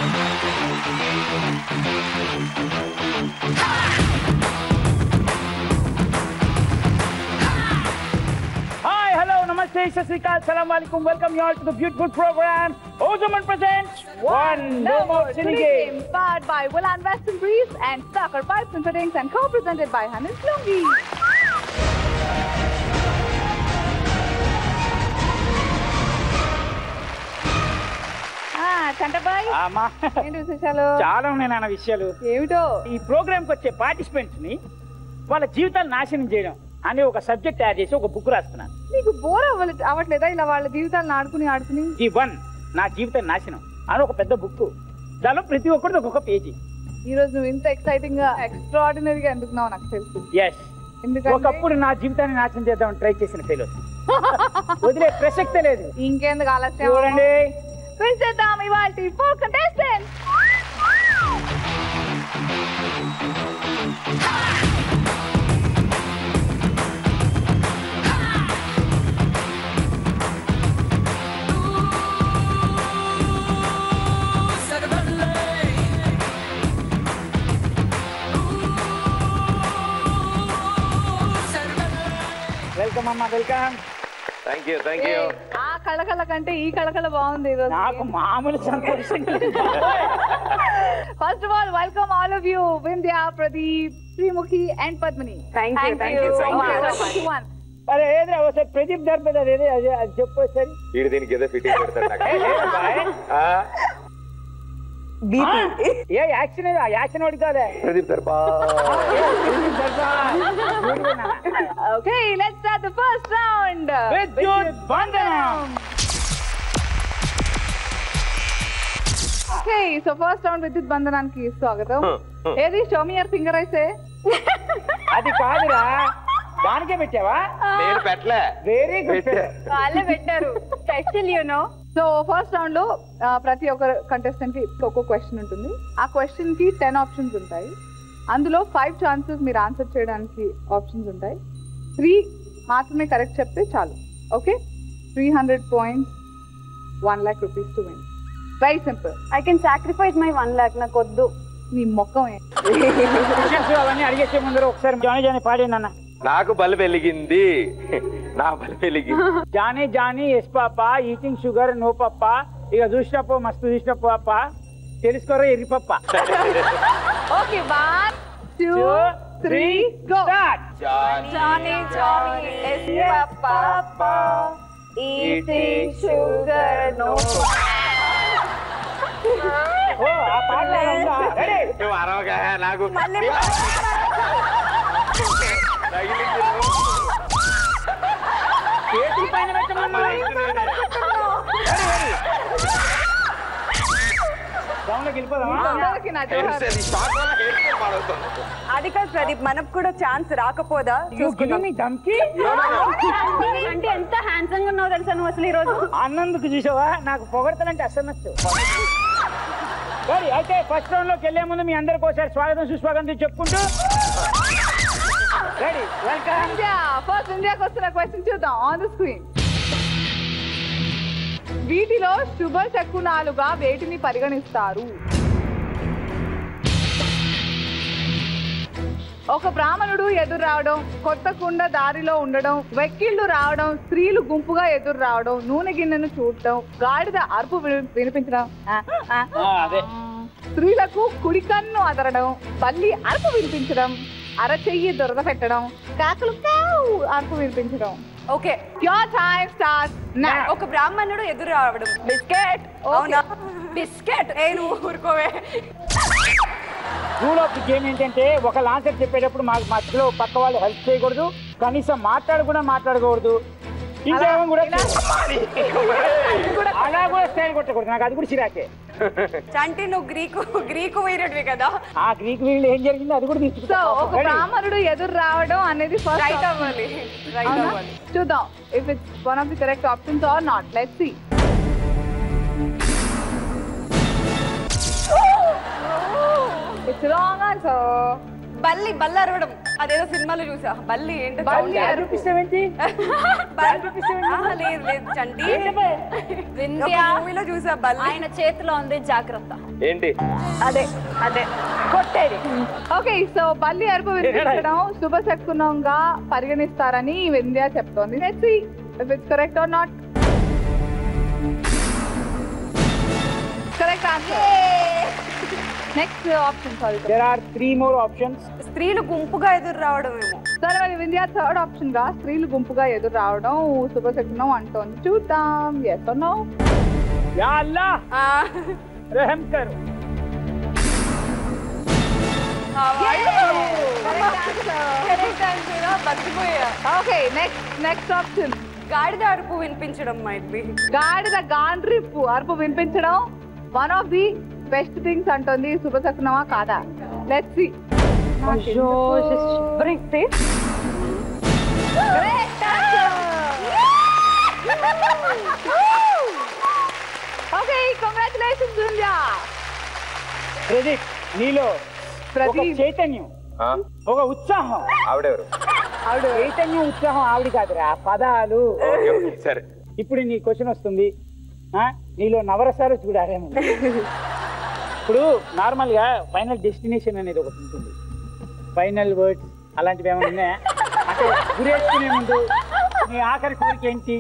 Assalamu alaikum. Welcome you all to the beautiful program. Ozuman presents One No More Silly Game. Powered by Willan Western Breeze and Stalker Pipes and Fittings and co-presented by Hannes Lungi. Chantabai ఏంటి విశేషాలు? చాలా ఉన్నాయి నాన్న విషయాలు. ఏమిటో? ఈ programme కి వచ్చే పార్టిసిపెంట్స్ ని వాళ్ళ జీవితాలు నాశనం చేయడం అనే ఒక సబ్జెక్ట్ తయారు చేసి ఒక బుక్ రాస్తున్నాను. నీకు బోర్ అవ్వట్లేదా ఇలా వాళ్ళ జీవితాలను ఆడుకుని? ఈ వన్ నా జీవితం నాశనం అని ఒక పెద్ద బుక్. దానిలో ప్రతి ఒక్కరిది ఒక్కొక్క పేజీ. ఈ రోజు నువ్వు ఇంత ఎక్సైటింగ్ గా ఎక్స్ట్రాఆర్డినరీగా ఎందుకున్నావు నాకు తెలుసు. ఎస్, ఒకప్పుడు నా జీవితాన్ని నాశనం చేద్దామని ట్రై చేసిన ఫెయిల్ వదిలే ప్రసక్తే లేదు. ఇంకెందుకు ఆలస్యం? చూడండి, పిలిచేద్దాం ఇవాల్టి 4 contestants. వెల్కమ్ అమ్మా, వెల్కమ్. Thank you. ఆ కళకళ కంటే ఈ కళకళ బాగుంది ఈరోజు. నాకు మామూలు సంతోషం. First of all welcome all of you, Vindhya, Pradeep, Sreemukhi and Padmini. Thank you. అరే ఏదో ఒకసారి ప్రదీప్ దర్పేది అది చెప్పు ఒకసారి. వీడు దీనికి ఏదో ఫిట్టింగ్ పెడతాడు. ఏ యాక్షన్ యాక్షన్ వాడి కాదే ప్రదీప్ దర్పా. Okay, let's start the first round. విద్యుత్ బంధనం. ఓకే, సో ఫస్ట్ రౌండ్ విద్యుత్ బంధనానికి స్వాగతం. ఏది షో మీ యువర్ ఫింగర్ అయితే? అది కాదురా, దానికే పెట్టావా? నేను పెట్టలే. Very good. వాళ్ళే పెట్టారు special you know. So first round లో ప్రతి ఒక్క కంటెస్టెంట్ కి ఒక్కో క్వశ్చన్ ఉంటుంది. ఆ క్వశ్చన్ కి 10 ఆప్షన్స్ ఉంటాయి. అందులో 5 ఛాన్సెస్ మీరు ఆన్సర్ చేయడానికి ఆప్షన్స్ ఉంటాయి. 3 మాత్రమే కరెక్ట్ చెప్తే చాలు. Okay, 300 points, 1 lakh rupees to win. Very simple. I can sacrifice my 1 lakh. నాకు వద్దు. నీ మొక్కమే. అవన్నీ అడిగేసే ముందర ఒకసారి జానీ జానీ పాడేది అన్న. నాకు బల్బు వెలిగింది, నా బల్బు వెలిగింది. Johny Johny yes papa, eating sugar no papa, ఇక చూసినప్పు మస్తు చూసినప్పు పాప, తెలుసుకోరా ఎర్రి పప్ప. Okay, 1 2 3 go. Johnny is papa, eating sugar no. ఓ ఆ పాట రెడీ. నువ్వు అరవగా నాకు చేతి పైన పెట్టమన్నా. గ్రౌండ్లోకి వెళ్ళిపోదామా? అందరికీ నా జోహార్. అది కాదు ప్రదీప్, మనకు కూడా ఛాన్స్ రాకపోదా? దమ్కి అంటే ఎంత హ్యాండ్సమ్ గా ఉన్నావు తెలుసా నువ్వు అసలు ఈ రోజు. అన్నందుకు చూసావా, నాకు పొగడతలంటే అసలు నచ్చు. అయితే ఫస్ట్ రౌండ్ లోకి వెళ్లే ముందు మీ అందరికి ఒకసారి స్వాగతం సుస్వాగతం చెప్పుకుంటూ రెడీ. వెల్కమ్. ఇండియా ఫస్ట్ ఇండియాకి వస్తున్న క్వశ్చన్ చూద్దాం ఆన్ ద స్క్రీన్. వీటిలో శుభ శకునాలుగా వేటిని పరిగణిస్తారు? ఒక బ్రాహ్మణుడు ఎదురు రావడం, కొత్త కుండ దారిలో ఉండడం, వెక్కిళ్ళు రావడం, స్త్రీలు గుంపుగా ఎదురు రావడం, నూనె గిన్నెను చూడటం, గాడిద అరుపు వినిపించడం, స్త్రీలకు కుడి కన్ను అదరడం, బల్లి అరుపు వినిపించడం, అరచెయ్యి దురద పెట్టడం, కాకులు అరుపు వినిపించడం. Okay, your time starts now. ఒక బ్రాహ్మణుడు ఎదురు రావడం. బిస్కెట్. అవునా? బిస్కెట్. నేను ఊరుకోవే. రూల్ ఆఫ్ ది గేమ్ ఏంటంటే ఒక ఆన్సర్ చెప్పేటప్పుడు మాకు మధ్యలో పక్క వాళ్ళు హెల్ప్ చేయకూడదు, కనీసం మాట్లాడకూడదు. ఇంకేమో కూడా అలా కూడా స్టైల్ కొట్టకూడదు. నాకు అది కూడా చిరాకే. చంటి నువ్వు గ్రీకు వీరుడివి కదా. ఆ గ్రీకు వీరుడు ఏం జరిగిందో అది కూడా తీసుకుంటా. సో ఒక బ్రాహ్మణుడు ఎదురు రావడం అనేది ఫస్ట్ రైట్ అవ్వాలి. చూద్దాం if it's one of the correct options or not. Let's see. It's wrong answer. బల్ల అరవడం. అదేదో సినిమాలో చూసా. బల్లి ఏంటి? లేదు చంటి, మూవీలో చూసా. బల్లి ఆయన చేతిలో ఉంది, జాగ్రత్త. ఏంటి అదే అదే కొట్టేది. ఓకే, సో బల్లి అరుపు వినిపించడం శుభశకునంగా పరిగణిస్తారని వింధ్య చెప్తోంది. Let's see if it's correct or not. Correct answer. Next option sorry. There are 3 more options. స్త్రీలు గుంపుగా ఎదురు రావడం ఏమో. సరే మరి వింధ్య థర్డ్ ఆప్షన్ గా స్త్రీలు గుంపుగా ఎదురు రావడం శుభశకునం అంటోంది. చూద్దాం yes or no. Ya Allah, रहम करो. Correct answer. బతికిపోయా. Okay, next option. గాడిద అరుపు వినిపించడం మైట్ బి. గాడిద గాండ్రిప్పు అరుపు వినిపించడం one of the best things అంటుంది. శుభశకునమా కాదా? Let's see. Okay, congratulations Vindhya. Pradeep, నీలో ఒక చైతన్యం, ఒక ఉత్సాహం. ఆవిడెవరు? ఆవిడ చైతన్యం, ఉత్సాహం ఆవిడ కాదురా, పదాలు. సరే, ఇప్పుడు నీ క్వశ్చన్ వస్తుంది. నీలో నవరసాలు చూడాలేమో. ఇప్పుడు నార్మల్ గా ఫైనల్ డెస్టినేషన్ అనేది ఒకటి ఉంటుంది. ఫైనల్ వర్డ్స్ అలాంటివి ఏమైనా ఉన్నాయా? అంటే గురేసుకునే ముందు నీ ఆఖరి కోరిక ఏంటి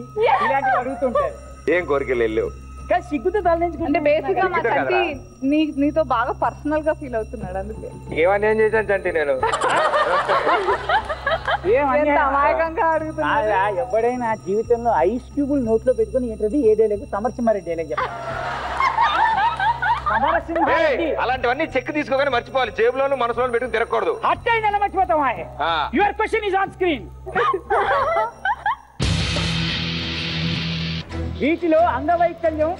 ఇలాంటివి అడుగుతుంటారు. ఏం కోరికలు వెళ్ళావు? కానీ సిగ్గుతో తలదించుకుంటే అంటే బేసిక్ గా మా చంటి నీతో బాగా పర్సనల్ గా ఫీల్ అవుతున్నాడు. అందుకే ఏమని ఏం చేశాను చంటి నేను? అమాయకంగా అడుగుతున్నాడు. ఎవడైనా జీవితంలో ఐస్ క్యూబుల్ నోట్లో పెట్టుకుని ఏంటది ఏ డైలాగ్? సమరసింహారెడ్డి డైలాగ్ చెప్పాలి. అలాంటివన్నీ చెక్ తీసుకోగానే మర్చిపోవాలి. జేబులోను మనసులో పెట్టుకుని తిరగకూడదు. హట్ అయినా మర్చిపోతాం. Your question is on screen. వీటిలో అంగవైకల్యం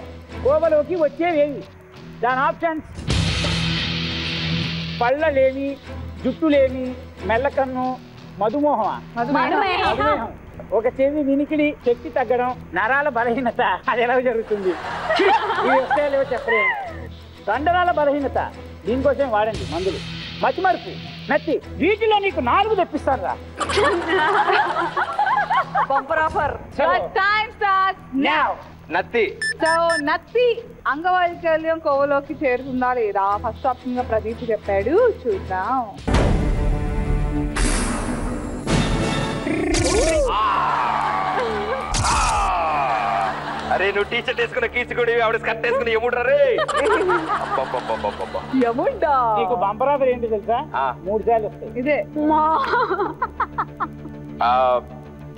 కోవలోకి వచ్చేవేవి? దాని ఆప్షన్స్: పళ్ళలేమి, జుట్టులేమి, మెల్లకన్ను, మధుమేహం, ఒక చెవి వినికిడి, శక్తి తగ్గడం, నరాల బలహీనత. అది ఎలా జరుగుతుంది? ఈ విషయాలు చెప్పలే. కండరాల బలహీనత, దీనికోసం వాడండి మందులు. మతిమరుపు, నత్తి, వీటిలో నీకు 4 తెప్పిస్తారు రా. Bumper offer. Time starts now. నత్తి. సో నత్తి అంగవైకల్యం కోవలోకి చేరుతుందా లేదా? ఫస్ట్ ఆప్షన్ గా ప్రదీప్ చెప్పాడు. చూద్దాం. అరే నువ్వు టీషర్ట్ వేసుకున్న కీచుకోడి, ఆవిడ స్కర్ట్ వేసుకుని ఎముడ్రా రే. యముండా. నీకు బంపర్ ఆఫర్ ఏంటి తెలుసా? 3 సార్లు వస్తాయి. ఇదే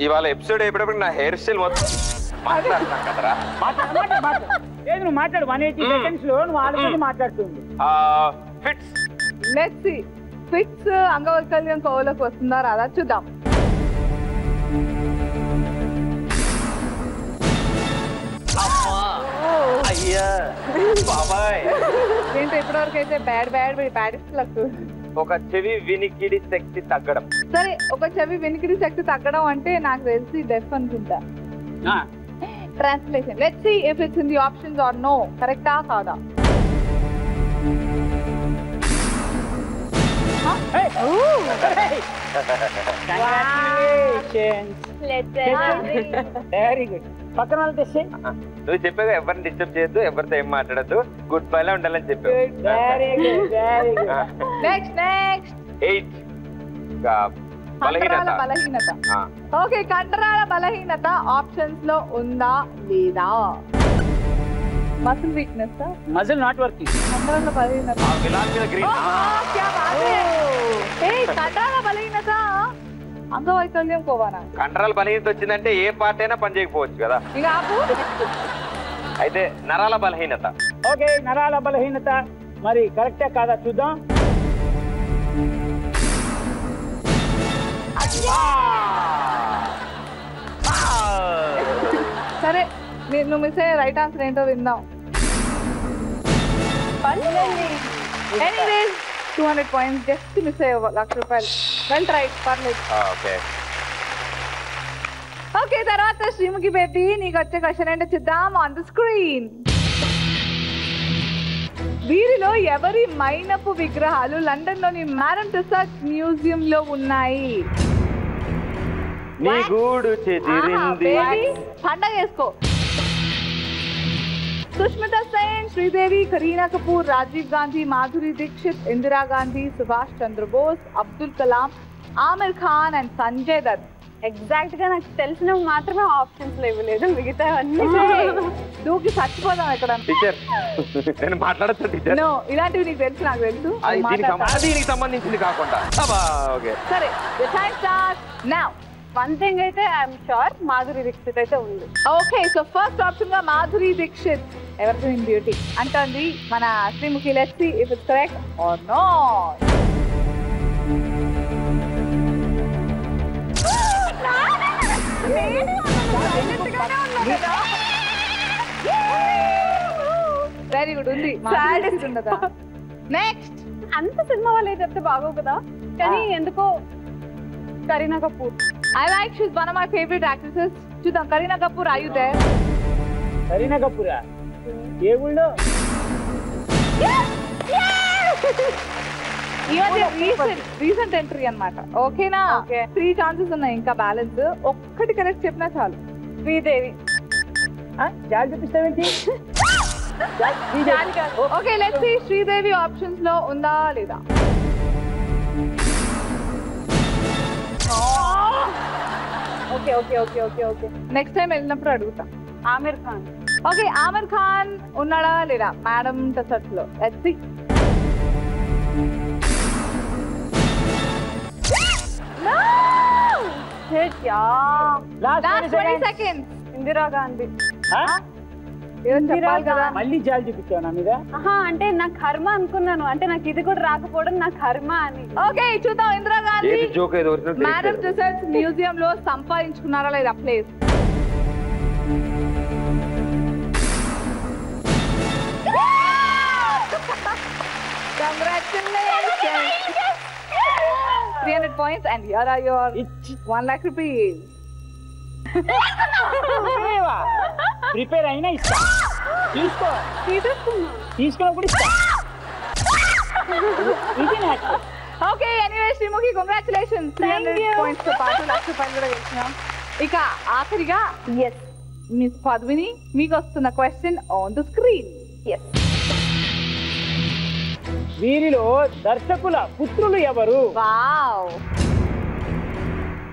ఇవాళ ఎపిసోడ్ అయిపోయినప్పుడు నా హెయిర్ స్టైల్ మొత్తం మాట్లాడుతున్నాను కదరా. నువ్వు మాట్లాడు. 180 సెకండ్స్ లో నువ్వు ఆల్రెడీ మాట్లాడుతుంది. ఫిట్స్. Let's see. ఫిట్స్ అంగవైకల్యం కోవలోకి వస్తుందా రాదా? చూద్దాం. అయ్యా బాబాయ్. ఏంటో ఇప్పటివరకు అయితే బ్యాడిస్ట్ లక్. ఒక చెవి వినికిడి శక్తి తగ్గడం. సరే, ఒక చెవి వినికిడి శక్తి తగ్గడం అంటే నాకు తెలిసి డెఫ్ అనుకుంటా. Translation. Let's see if it's in the options or no. కరెక్టా కాదా? Very good. పక్కన వాళ్ళు తెచ్చే. నువ్వు చెప్పాగా ఎవరిని డిస్టర్బ్ చేయొద్దు, ఎవరితో ఏం మాట్లాడద్దు, గుడ్ బై లా ఉండాలని చెప్పావు. నెక్స్ట్ 8 బలహీనత. ఓకే, కండరాల బలహీనత ఆప్షన్స్ లో ఉందా లేదా? Muscle weakness. Muscle not working. కండరాల బలహీనత. కండరాల బలహీనత అంగవైకల్యం కోవానా? కండరాల బలహీనత వచ్చిందంటే ఏ పార్ట్ అయినా పని చేయకపోవచ్చు కదా. ఇక ఆపు. అయితే నరాల బలహీనత. ఓకే, నరాల బలహీనత మరి కరెక్టా కాదా చూద్దాం. సరే, నువ్వు మిస్ అయ్యే రైట్ ఆన్సర్ ఏంటో విందాం. Anyways 200 points. జస్ట్ మిస్ అయ్యే 1,00,000 రూపాయలు. వెల్ రైట్, పర్లేదు. ఓకే, తర్వాత శ్రీముఖి బేబీ నీకు వచ్చే క్వశ్చన్ ఏంటో చూద్దాం ఆన్ ద స్క్రీన్. వీరిలో ఎవరి మైనపు విగ్రహాలు లండన్ లోని మ్యారన్ టుసాడ్స్ మ్యూజియం లో ఉన్నాయి? నీ గూడు చెదిరింది. పండగ చేసుకో. సుష్మిత సేన్, శ్రీదేవి, కరీనా కపూర్, రాజీవ్ గాంధీ, మాధురి దీక్షిత్, ఇందిరా గాంధీ, సుభాష్ చంద్రబోస్, అబ్దుల్ కలాం, ఆమిర్ ఖాన్ అండ్ సంజయ్ దత్. ఎగ్జాక్ట్ గా నాకు తెలిసిన మాత్రమే ఆప్షన్స్ ఇవ్వలేదు, మిగతా అన్ని దూకి చచ్చిపోదాం ఎక్కడ. టీచర్ నేను మాట్లాడతా టీచర్. నో, ఇలాంటివి నీకు తెలుసు, నాకు తెలుసు. దీనికి సంబంధించింది కాకుండా. ఓకే సరే, the time starts now. One thing అయితే ఐఎమ్ షూర్ మాధురి దీక్షిత్ అయితే ఉంది. ఓకే, సో ఫస్ట్ ఆప్షన్ గా మాధురి దీక్షిత్ ఎవర్గ్రీన్ బ్యూటీ అంటుంది మన Sreemukhi. Let's see if it's correct or not. Very good, ఉంది. ఉండదా? నెక్స్ట్, అంత సినిమా వాళ్ళే చెప్తే బాగోవు కదా, కానీ ఎందుకో Kareena Kapoor. I like, she's one of my favorite actresses. చూద్దాం, Kareena Kapoor, are you there? Kareena కపూరా? ఏ ఊళ్ళో? రీసెంట్ ఎంట్రీ అన్నమాట. ఓకేనా? 3 ఛాన్సెస్ ఉన్నాయి, ఇంకా బ్యాలెన్స్. ఒక్కటి కరెక్ట్ చెప్పినా చాలు. శ్రీదేవి. చాలు చూపిస్తావేంటి? Okay, let's see Sridevi options లో ఉందా లేదా. Okay okay okay okay okay next time వెళ్ళినప్పుడు అడుగుతా. ఆమిర్ ఖాన్. ఓకే, ఆమిర్ ఖాన్ ఉన్నాడా లేదా మేడం టెస్ట్ లో. Let's see. Last 20 seconds. Indira Gandhi. చెప్పాలి కదా. మళ్ళీ జాలి చూపించావు నా మీద. అంటే నా కర్మ అనుకున్నాను, అంటే నాకు ఇది కూడా రాకపోవడం నా కర్మ అని. ఓకే, చూద్దాం. ఇందిరా గాంధీ జోక్ ఏదో ఒరిజినల్ మేడం రిసర్చ్ మ్యూజియం లో సంపాదించుకున్నారా లేదా place. Congratulations. 300 points and here are your 1 lakh rupees. Prepare అయినా ఇస్తా, తీసుకో. తీసుకున్నప్పుడు ఇస్తా. Okay, anyway Sreemukhi, congratulations. 300 points తో పాటు 1 lakh రూపాయలు కూడా గెలిచినాం. ఇక ఆఖరిగా మిస్ పద్మిని, మీకు వస్తున్న క్వశ్చన్ ఆన్ ద స్క్రీన్. వీరిలో దర్శకుల పుత్రులు ఎవరు? Wow.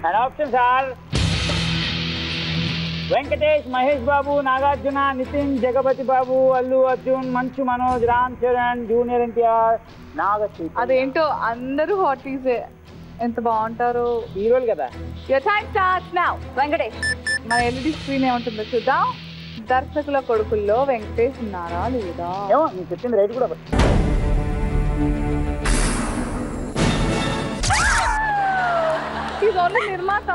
And options are Venkatesh, Mahesh Babu, Nagarjuna, Nitin, Jagapathi Babu, Allu Arjun, Manchu Manoj, Ram Charan, junior NTR, Naga Chaitanya. అదేంటో అందరూ హాటీసే, ఎంత బాగుంటారు హీరోలు కదా. Your time starts now. Venkatesh. మన ఎల్ఈడి స్క్రీన్ ఏముంటుందో చూద్దాం. దర్శకుల కొడుకుల్లో వెంకటేష్ ఉన్నారా లేదా? ఏమో నేను చెప్పింది రైట్ కూడా. నిర్మాత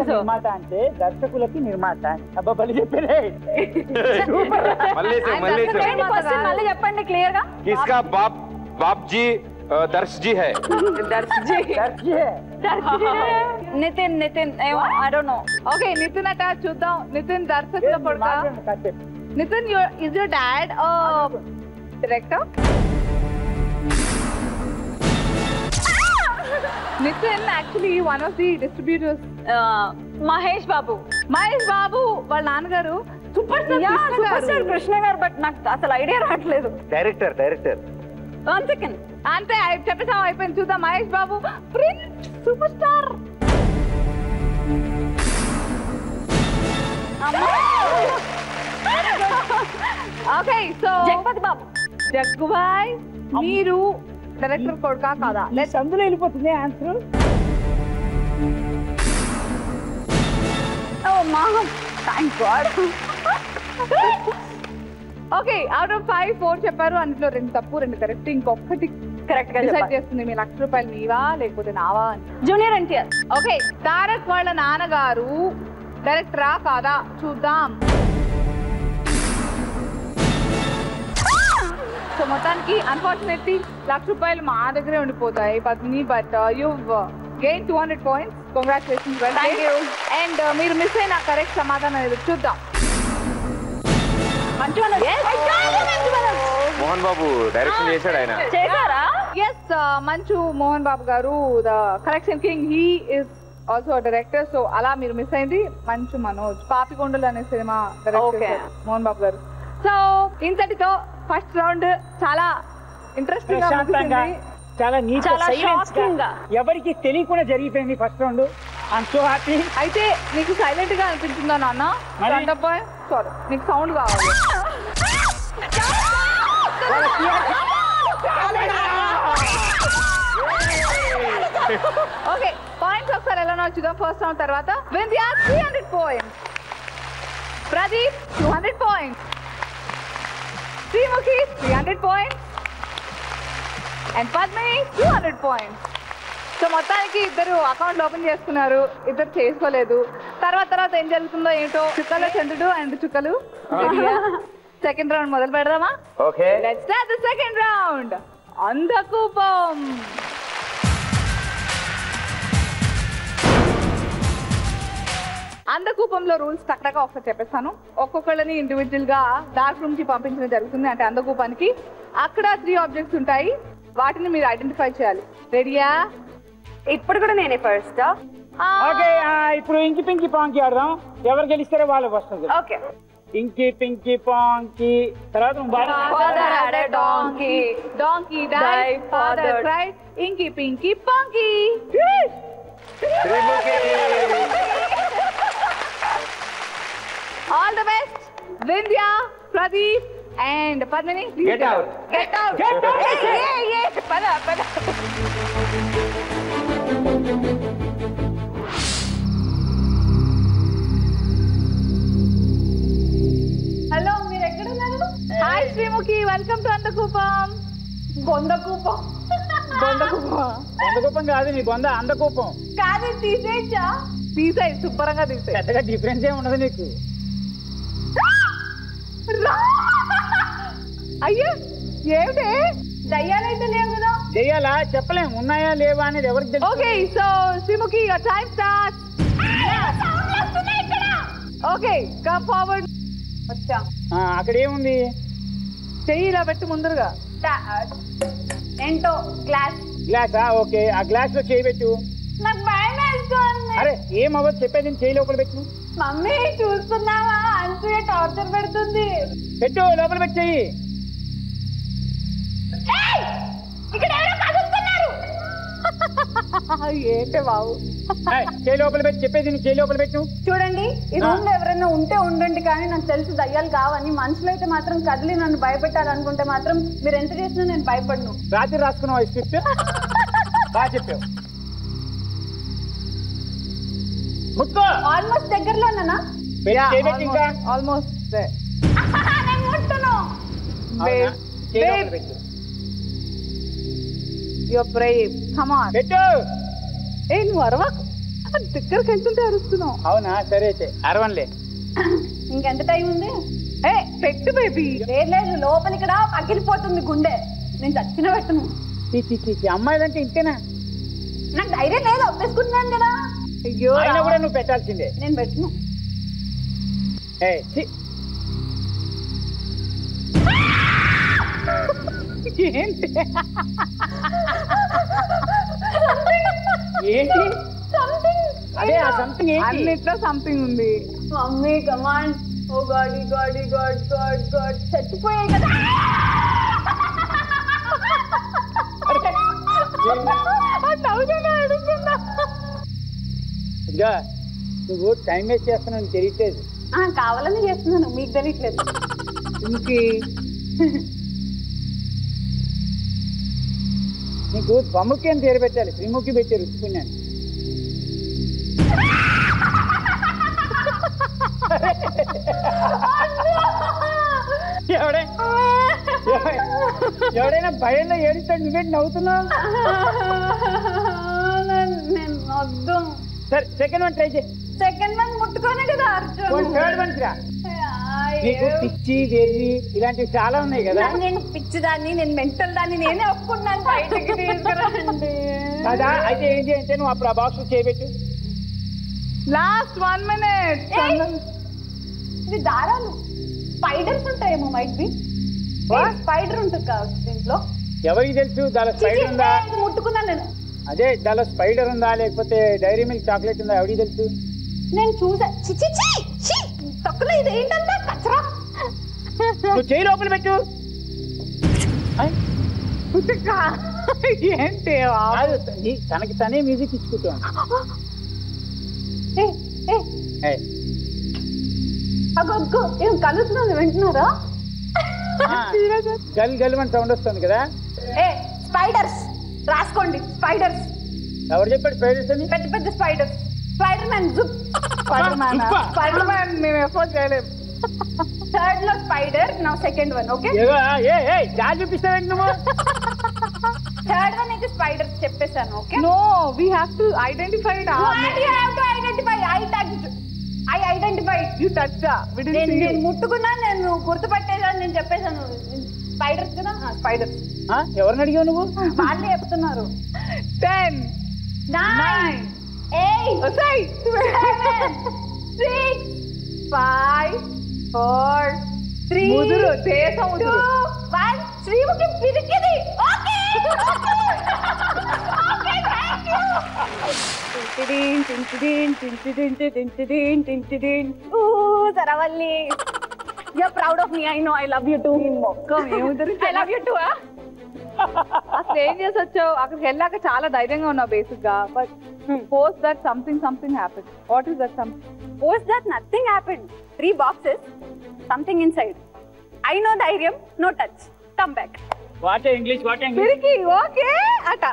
నిర్మాత అంటే దర్శకులకి నిర్మాత. అబ్బా బలి చెప్పారే. మళ్ళీ చెప్పండి క్లియర్ గా. किसका बाप जी दर्श जी है. Nitin I don't know. Okay, Nitin అట. చూద్దాం. నితిన్ దర్శకుల కొడుకా? Nitin, is your dad director? Nitin actually one of the distributors. Mahesh Babu వాళ్ళ నాన్నగారు సూపర్ స్టార్ కృష్ణ గారు. బట్ నాకు అసలు ఐడియా రావట్లేదు. డైరెక్టర్ 1 సెకండ్ అంతే, చెప్పేసాం, అయిపోయింది. చూద్దాం. Mahesh Babu prince super star. Okay, so Jaggubhai, మీరు డైరెక్టర్ కొడుకా కాదా? అందులో వెళ్ళిపోతుంది ఆన్సర్. ఓకే, అవుట్ ఆఫ్ 5 4 చెప్పారు. అందులో 2 తప్పు, 2 కరెక్ట్. ఇంకొకటి కరెక్ట్ గా డిసైడ్ చేస్తుంది మీ 1 లక్ష రూపాయలు మీవా లేకపోతే నావా అని. జూనియర్ ఎన్టీఆర్. ఓకే, తారక్ వాళ్ళ నాన్నగారు డైరెక్టరా కాదా చూద్దాం. సో మొత్తానికి అన్ఫార్చునేట్లీ 1 లక్ష రూపాయలు మా దగ్గరే ఉండిపోతాయి Padmini. But you gain 200 points. Congratulations. Thank you. And మీరు మిస్ అయిన కరెక్ట్ సమాధానం ఏదో చూద్దాం. మోహన్ బాబు డైరెక్షన్ చేశాడు ఆయన. చేశారా? ఎస్, మంచు మోహన్ బాబు గారు, the collection king. He is also director. So అలా మీరు మిస్ అయింది మంచు మనోజ్. పాపికొండలు అనే సినిమా డైరెక్టర్ మోహన్ బాబు గారు. సో ఇంతటితో ఫస్ట్ రౌండ్ చాలా ఇంట్రెస్టింగ్ గా ప్రశాంతంగా ముగిసింది. చాలా నీట్ చాలా సైలెన్స్ shocking గా. ఎవరికి తెలియకుండా జరిగిపోయింది first round. I'm so happy. అయితే నీకు సైలెంట్ గా అనిపించిందా నాన్న? మరి? సారీ, నీకు సౌండ్ కావాలి. ఓకే, పాయింట్స్ ఒకసారి ఎలా చూద్దాం. ఫస్ట్ రౌండ్ తర్వాత Vindhya 300 points, Pradeep 200 points, Sreemukhi 300 points and Padmini 200 points. So మొత్తానికి ఇద్దరు అకౌంట్ ఓపెన్ చేసుకున్నారు, ఇద్దరు చేసుకోలేదు. తర్వాత ఏం జరుగుతుందో ఏంటో. చుక్కలు చంద్రుడు అండ్ చుక్కలు. సెకండ్ రౌండ్ మొదలు పెడదామా? Okay let's start the second round. అంధకూపం. అంధకూపంలో రూల్స్ టక్టగా ఒకసారి చెప్పేస్తాను. ఒక్కొక్కళ్ళని ఇండివిజువల్ గా డార్క్ రూమ్ కి పంపించడం జరుగుతుంది. అంటే అంధకూపానికి అక్కడ 3 ఆబ్జెక్ట్స్ ఉంటాయి, వాటిని మీరు ఐడెంటిఫై చేయాలి. రెడీయా? ఇప్పుడు కూడా నేనే ఫస్ట్. ఓకే, ఇప్పుడు ఇంకి పింకి పాంకి ఆడదాం. ఎవరు గెలిస్తారో వాళ్ళకి వస్తుంది. ఓకే. ఇంకి పింకి పాంకి తర్వాత నువ్వు బాగా Father had a donkey, donkey died, father cried, inky pinky punky. All the best, Vindhya, Pradeep and Padmini. Get out. Get out. Get out. Hey, pada. Hello, మీరు ఎక్కడ ఉన్నారు? Hi Srimukhi, welcome to Andakupam. బొందకూపం. అందకూపం కాదు, నీ బొంద అందకూపం. కాదు, తీసేయచ్చా? తీసేయ్, శుభ్రంగా తీసేయ్. పెద్దగా difference ఏమి ఉండదు నీకు. అయ్యో ఏమిటి? దయ్యాలైతే లేవు కదా? చెయ్యాలా? చెప్పలేం, ఉన్నాయా లేవా అనేది ఎవరికి తెలుసు. Okay, so Sreemukhi your time starts. Okay, come forward. వచ్చా. అక్కడ ఏముంది? చెయ్యి ఇలా పెట్టి ముందరగా. ఏంటో గ్లాస్. గ్లాసా? ఓకే, ఆ గ్లాస్ లో చేయి పెట్టు. నాకు భయం వేస్తుంది. అరే ఏం అవ్వదు, చెప్పేది చేయి లోపల పెట్టు. మమ్మీ చూస్తున్నావా, అంతగా టార్చర్ పెడుతుంది. పెట్టు, లోపల పెట్టి చెయ్యి. ఇక్కడ ఎవరో కదులుతున్నారు. ఏంటి బాబు? చేయి లోపల పెట్టి చెప్పేది నువ్వు చేయి లోపల పెట్టు. చూడండి, ఈ రూమ్ లో ఎవరైనా ఉంటే ఉండండి, కానీ నాకు తెలుసు దయ్యాలు కావని. మనుషులు అయితే మాత్రం కదిలి నన్ను భయపెట్టాలనుకుంటే మాత్రం మీరు ఎంత చేసినా నేను భయపడను. రాత్రి రాసుకున్నావు ఈ స్క్రిప్ట్, బాగా చెప్పావు. ముట్టుకో. ఆల్మోస్ట్ దగ్గరలో ఉన్నానా? చేయి పెట్టి ఇంకా. ఆల్మోస్ట్ నేను ముట్టును. అవునా? చేయి లోపల పెట్టు. Your Brave, come on. పెట్టు. ఏ నువ్వు అరవకు, దగ్గరికి వెళ్తుంటే అరుస్తున్నావు. అవునా, సరే అయితే అరవన్లే. ఇంకెంత టైం ఉంది? ఏ పెట్టు బేబీ. లేదు, లోపల ఇక్కడ పగిలిపోతుంది గుండె. నేను చచ్చిన పెట్టను. అమ్మాయిలంటే ఇంతేనా? నాకు ధైర్యం లేదు, ఒప్పేసుకుంటున్నాను కదా. అయ్యో అయినా కూడా నువ్వు పెట్టాల్సిందే. నేను పెట్టను. ఏంటి ఏంటి అదే ఆ సంథింగ్ ఏంటి? అన్నిట్లో సంథింగ్ ఉంది. Mummy command. Oh god god god god god, చచ్చిపోయాయి కదా. ఇంకా నువ్వు టైం వేస్ట్ చేస్తున్నావు, తెలియట్లేదు. కావాలని చేస్తున్నాను, మీకు తెలియట్లేదు. నీకు బొమ్మకి అని పేరు పెట్టాలి, శ్రీముఖి పెట్టారు రుచుకున్నాను. ఎవడైనా భయంలో ఏడుస్తాడు, నువ్వేంటి నవ్వుతున్నావు? నేను వద్దు. సరే సెకండ్ వన్ ట్రై చేయి. సెకండ్ వన్ ముట్టుకోనే కదా అర్జున్. థర్డ్ వన్ రా. నీకు పిచ్చి వెర్రి ఇలాంటివి చాలా ఉన్నాయి కదా. నేను పిచ్చిదాన్ని, నేను మెంటల్ దాన్ని, నేనే ఒప్పుకున్నాను. బయటకి తీసుకురండి కదా. అయితే ఏంటి అంటే నువ్వు అప్పుడు ఆ బాక్స్ చేయబెట్టు. Last 1 minute. ఇది దారాలు, స్పైడర్స్ ఉంటాయేమో. మైట్ బి స్పైడర్ ఉంటుంది కావచ్చు దీంట్లో. ఎవరికి తెలుసు దాని స్పైడర్ ఉందా? ముట్టుకున్నాను నేను. అదే దాని స్పైడర్ ఉందా లేకపోతే డైరీ మిల్క్ చాక్లెట్ ఉందా, ఎవరికి తెలుసు? నేను చూసా. తక్కువ ఇది ఏంటంటే కచరా. నువ్వు చేయి లోపల పెట్టు. ఏంటి తనకి తనే మ్యూజిక్ ఇచ్చుకుంటాను. ఏం కలుస్తున్నాను వింటున్నారా? గల్ గల్మని సౌండ్ వస్తుంది కదా. స్పైడర్స్ రాసుకోండి. స్పైడర్స్. ఎవరు చెప్పాడు స్పైడర్స్ అని? పెద్ద పెద్ద spiders. Spider man. Spider man మేము ఎఫోర్డ్ చేయలేము. థర్డ్ లో స్పైడర్. నా సెకండ్ వన్. ఓకే జాలి చూపిస్తావేంటి నువ్వు? థర్డ్ వన్ అయితే స్పైడర్ చెప్పేశాను. Okay no we have to identify it. I identify. You touch. నేను ముట్టుకున్నా, నేను గుర్తుపట్టేసాను, నేను చెప్పేశాను. స్పైడర్స్ కదా. స్పైడర్స్. ఎవరిని అడిగావు నువ్వు? వాళ్ళే చెప్తున్నారు. 10 9 8 say 7 6 5 4 3 ముదురు దేశం 2 1 శ్రీముఖి పిరికిది. Okay okay thank you. సరవల్లి, you're proud of me. I know. I love you too. I love you too. అసలు ఏం చేసి వచ్చావు? అక్కడికి వెళ్ళాక చాలా ధైర్యంగా ఉన్నావు బేసిక్ గా. But post that something happened. What is that something? Post that nothing happened. 3 boxes, something inside. I know ధైర్యం, no touch. Come back. What English పిరికి. ఓకే అట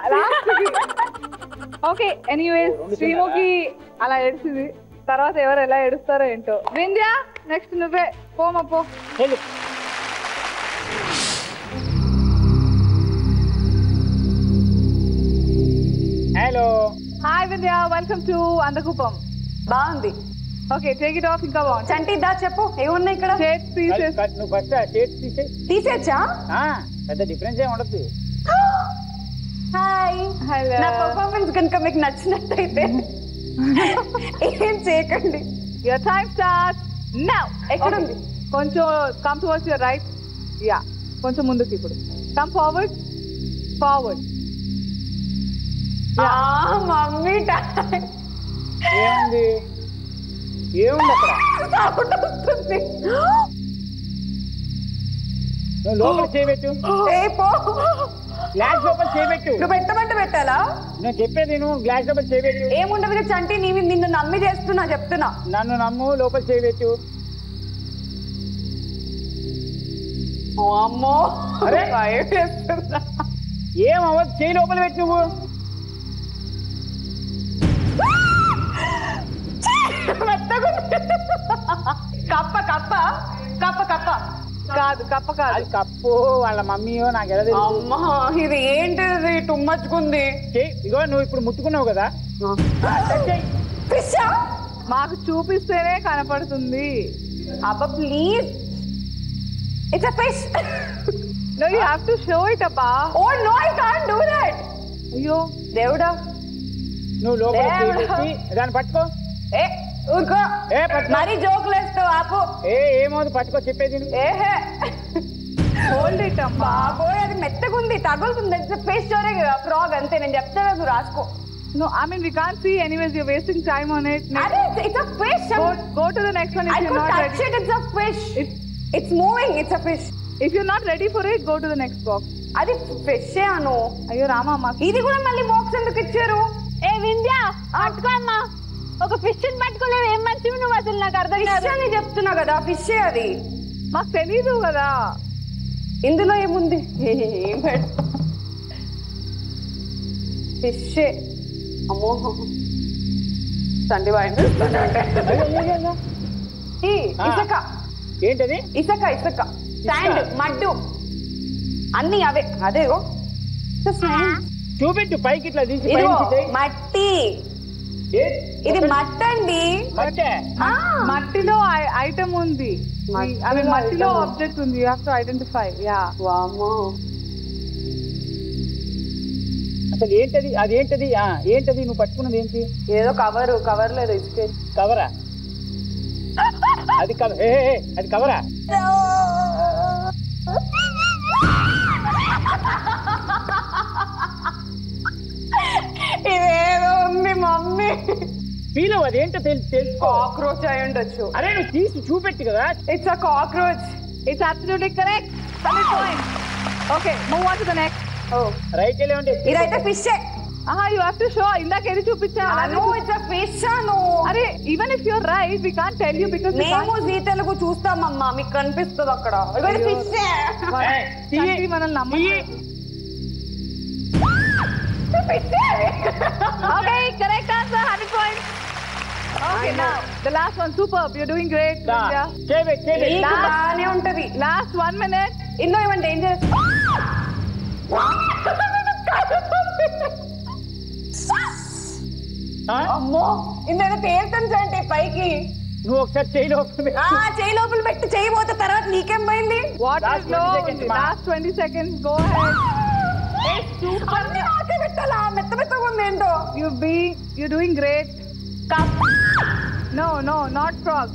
ఓకే. ఎనీవేస్ శ్రీముఖి అలా ఏడ్చింది. తర్వాత ఎవరు ఎలా ఏడుస్తారో ఏంటో. వింధ్య నెక్స్ట్ నువ్వే. పో. Hello hi Vindhya, welcome to అందకూపం. బాగుంది. Okay take it off. ఇంకా బాగుంది. చంటి దా చెప్పు ఏమున్నాయి ఇక్కడ. Shades pieces. నువ్వు ఫస్ట్ షేడ్స్ తీసేచ్చా? పెద్ద డిఫరెన్స్ ఏమి ఉండదు. హాయ్. హలో. నా పర్ఫార్మెన్స్ కనుక మీకు నచ్చినట్టయితే ఏం చేయకండి. Your time starts now. ఎక్కడ ఉంది? కొంచెం come towards your right. Yeah కొంచెం ముందుకి. ఇప్పుడు కమ్ ఫార్వర్డ్. మమ్మీ ఏముంది అక్కడ? సౌండ్ వస్తుంది. నువ్వు లోపల చేయబెట్టు. గ్లాస్ లోపల చేయబెట్టు. నువ్వు పెట్టమంటే పెట్టాలా? నేను చెప్పేది నువ్వు గ్లాస్ లోపల చేయబెట్టు. ఏముండదు చంటి, నిన్ను నమ్మి చేస్తున్నా, చెప్తున్నా. నన్ను నమ్ము, లోపల చేయబెట్టు. అమ్మో అరే భయపేస్తున్నా. ఏమవ్వదు, చేయి లోపల పెట్టు. నువ్వు కప్ప కప్ప కప్ప కప్ప కాదు. కప్ప కాదు. అది కప్పు. వాళ్ళ మమ్మీయో నాకు ఎలా తెలుసు? అమ్మా ఇది ఏంటిది? టుమ్మచ్చుకుంది. ఇగో నువ్వు ఇప్పుడు ముట్టుకున్నావు కదా. ఫిష్ మాకు చూపిస్తేనే కనపడుతుంది. అబ్బా please, it's a fish. No, you have to show it, Abba. Oh no, I can't do that. అయ్యో దేవుడా. నువ్వు లోపల చేయబెట్టి దాన్ని పట్టుకో. ఊరుకో. మరి జోకులు వేస్తావు, ఆపు. ఏమవుతుంది పట్టుకో, చెప్పేది. ఏహే హోల్డ్ ఇట్ అమ్మా. బాబోయ్ అది మెత్తగుంది, తగులుతుంది. ఫేస్ స్టోరీ ఫ్రాగ్ అంతే. నేను చెప్తా నువ్వు రాసుకో. No, I mean we can't see. Anyways, you're wasting time on it. It's a fish. Go to the next one if you're not ready. I could touch it. It's a fish. It's moving. It's a fish. If you're not ready for it, go to the next box. అది fish అను. అయ్యో రామా, మాకు ఇది కూడా మళ్ళీ box ఎందుకు ఇచ్చారు? వింధ్య పట్టుకో అమ్మా. ఒక ఫిష్ పట్టుకోలేదు. ఏం మంచివి నువ్వు అసలు. నాకు అర్థం కాదు అని చెప్తున్నా కదా. ఫిష్ అది మాకు తెలీదు కదా. ఇందులో ఏముంది? ఫిష్. అమ్మో సండి వాయింది. ఇసుక. ఏంటది? ఇసుక. శాండ్, మడ్డు అన్ని అవే. అదేగో చూపెట్టు పైకి ఇట్లా తీసి. మట్టి. ఇది మట్టండి. మట్టిలో ఐటమ్ ఉంది. అవి మట్టిలో ఆబ్జెక్ట్ ఉంది. You have to identify. Yeah వామ్మో అసలు ఏంటది? అదేంటది? ఏంటది నువ్వు పట్టుకున్నది? ఏంటి? ఏదో కవర్ లేదు. ఇసుకే కవరా? అది అది కవరా? ఇదేదో ఉంది మమ్మీ. ఫీల్ అదేంటో తెలుసు. కాక్రోచ్ అయి ఉండొచ్చు. అరే నువ్వు తీసి చూపెట్టు కదా. It's a cockroach. It's absolutely correct. 100 points. Okay, move on to the next. Oh. Right వెళ్ళండి. ఇదైతే fish. You have to show. ఇందాక ఏది చూపించా? No, it's a fish. No. అరే, even if you're right, we can't tell you because మేము G Telugu చూస్తామమ్మా, మీకు కనిపిస్తుంది అక్కడ. ఇది ఫిష్. తీయి మనల్ని నమ్మి. Okay, correct answer. 100 points. Okay, now the last one. Superb. You're doing great. బాగానే ఉంటది. Last 1 minute. ఇందులో ఏమైనా డేంజరస్? అమ్మో, ఇందులో తేలుతుంది పైకి. నువ్వు ఒకసారి చేయి లోపల చేయి లోపల పెట్టి చేయి పోతే తర్వాత నీకేం పోయింది? Water is low. Last 20 seconds. Go ahead. అన్ని నాకే పెట్టాలా? మెత్త మెత్తగా ఉంది ఏంటో. You're doing great. No, not frog.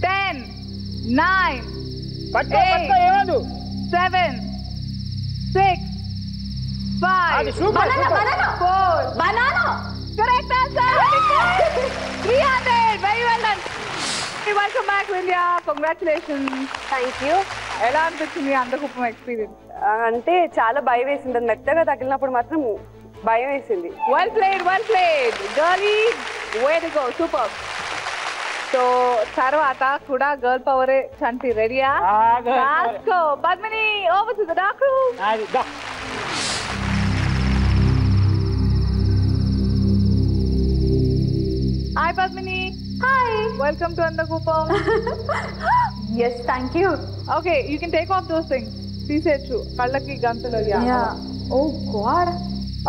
10, 9, 8, 7, 6, 5, 4. Banana. Correct answer. 300. Very well done. Welcome back, Vindhya. Congratulations. Thank you. ఎలా అనిపించింది అందకుప్పం ఎక్స్పీరియన్స్? అంటే చాలా భయం వేసింది, మెత్తగా తగిలినప్పుడు మాత్రం భయం వేసింది. Well played. Girlie, way to go. Super. So తర్వాత కూడా గర్ల్ పవరే. చంటి రెడీయా? రాస్కో. Padmini, over to the dark room. Hi Padmini. Hi. Welcome to Andakupam. Yes, thank you. Okay, you can take off those things. Teesechu. Kallaki gantalo. Yeah. Oh God.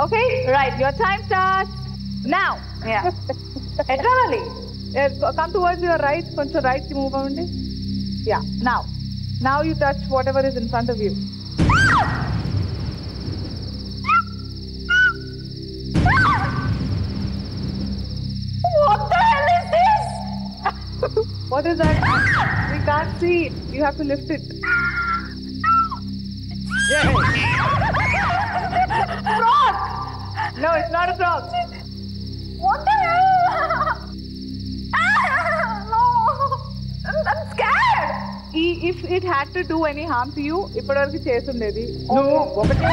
Okay, right. Your time starts now. Yeah. Eternally. Come towards your right. Koncho right ki move avandi. Yeah. Now you touch whatever is in front of you. What the hell is this? What is that? We can't see it. You have to lift it. Frog. No, it's not a frog. What the hell? No. I'm scared. If it had to do any harm to you, ఇప్పటివరకు చేసుండేది. నువ్వు ఒకటే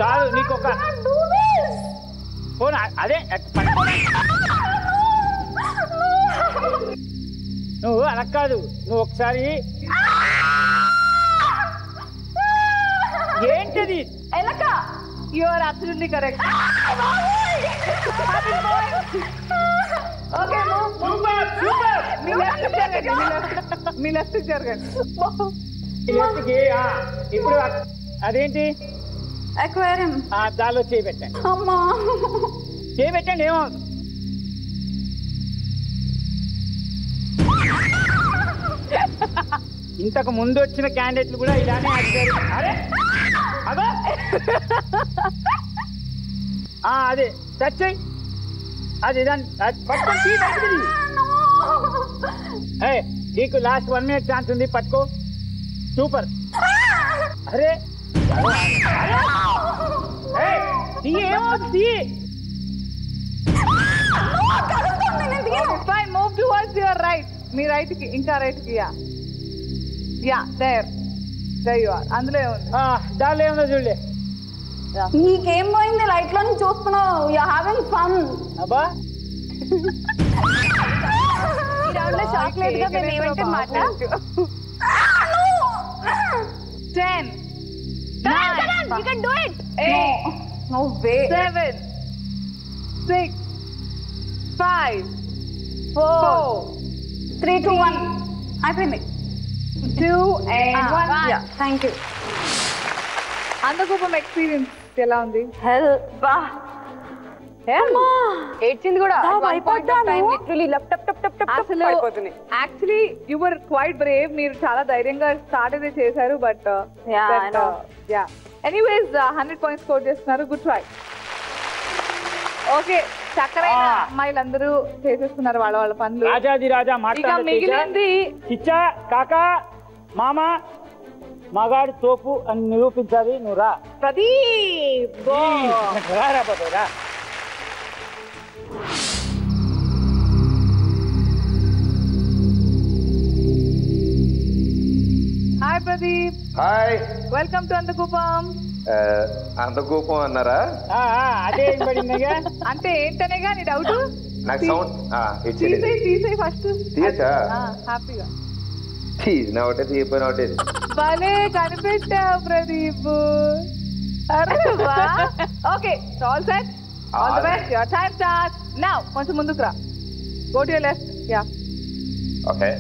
కాదు, నీకు ఒక అదే నువ్వు అలా కాదు, నువ్వు ఒకసారి ఏంటది ఎలక. You are absolutely correct. Okay, move. Me left జరగండి. ఇప్పుడు అదేంటి Aquarium. దానిలో చేపెట్టండి. అమ్మా. చేపెట్టండి, ఏమవుతుంది? ఇంతకు ముందు వచ్చిన క్యాండిడేట్లు కూడా ఇలానే అడిగారు. అరే అదే అదే టచ్ అయ్యి అది నీకు లాస్ట్ 1 minute ఛాన్స్ ఉంది, పట్టుకో. సూపర్. అరే ఏమవుతుంది? Fine, move towards your right. మీ రైట్ కి, ఇంకా రైట్ కి. Yeah there you are. అందులో ఏముంది? దానిలో ఏముందో చూడలే. నీకేం పోయింది? లైట్ లో చూస్తున్నావు. You are having fun. అబ్బా చాక్లెట్ గా మేము ఏమంటే మాట్లాడచ్చు. 10, 9, You can do it. 8, No way. 7, 6, 5, 4, 3, 2, 1. అయిపోయింది. 2 and 1. Yeah, thank you. అందకూపం experience ఎలా ఉంది? హెల్ బా ఏడ్చింది కూడా. అసలు actually you were quiet Brave. మీరు చాలా ధైర్యంగా స్టార్ట్ అయితే చేశారు. బట్ ఎనీవేస్ 100 points స్కోర్ చేస్తున్నారు. Good try. ఓకే, చక్కరైన అమ్మాయిలందరూ చేసేస్తున్నారు వాళ్ళ వాళ్ళ పనులు. రాజాది రాజా ఇక మిగిలింది చిచ్చా కాకా మామ మగాడి తోపు అని నిరూపించాలి. నువ్వు రా ప్రదీప్. రా ప్రదీప్. హాయ్. వెల్కమ్ టు అందకూపం. అందకూపం అన్నారా? అదే పడిందిగా. అంటే ఏంటనేగా నీ డౌట్? నాకు సౌండ్ తీసేయి ఫస్ట్. తీయచ్చా? హ్యాపీగా తీసిన ఒకటే తీయపోయిన ఒకటే. భలే కనిపెట్టావు Pradeep. Okay all set. All the best. Your time starts now. కొంచెం ముందుకు రా. Go to your left. Yeah okay.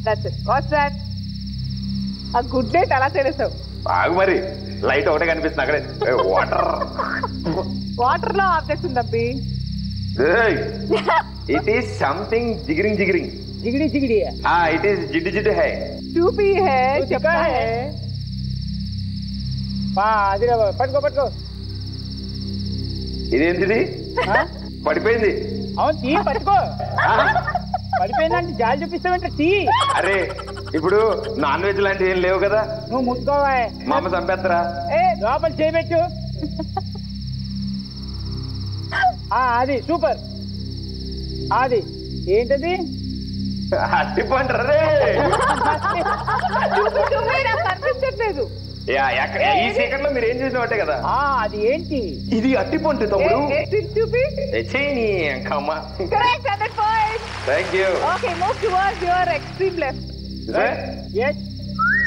That's it. What's that? ఆ గుడ్ నైట్ అలా తెలుసావు. బాగు మరి లైట్ ఒకటే కనిపిస్తుంది అక్కడే. వాటర్. వాటర్ లో ఆబ్జెక్ట్స్ ఉందబ్బి. ఇట్ ఈస్ సంథింగ్ జిగిరింగ్ జిగిరింగ్. జిగిడి జిగిడి. ఇట్ ఈస్ జిడ్డు జిడ్డు హై. చూపి హై చెప్పా హై. అది పట్టుకో పట్టుకో. ఇదేంటిది? పడిపోయింది. అవును తీ పట్టుకో. పడిపోయిందంటే జాలి చూపిస్తావంటే తీ. అరే ఇప్పుడు నాన్ వెజ్ లాంటివి ఏం లేవు కదా? నువ్వు ముట్టుకోవా. మా అమ్మ చంపేస్తారా? లోపల చేయబెట్టు. అది సూపర్. అది ఏంటది? అట్టిపంటారే. కనిపించట్లేదు. ఈ సీక్రెట్ లో మీరు ఏం చేసినట్టే కదా. అది ఏంటి? ఇది అట్టిపండు తమ్ముడు. చూపి. Correct, 100 points. Thank you. Okay, move towards your extreme left. Yes.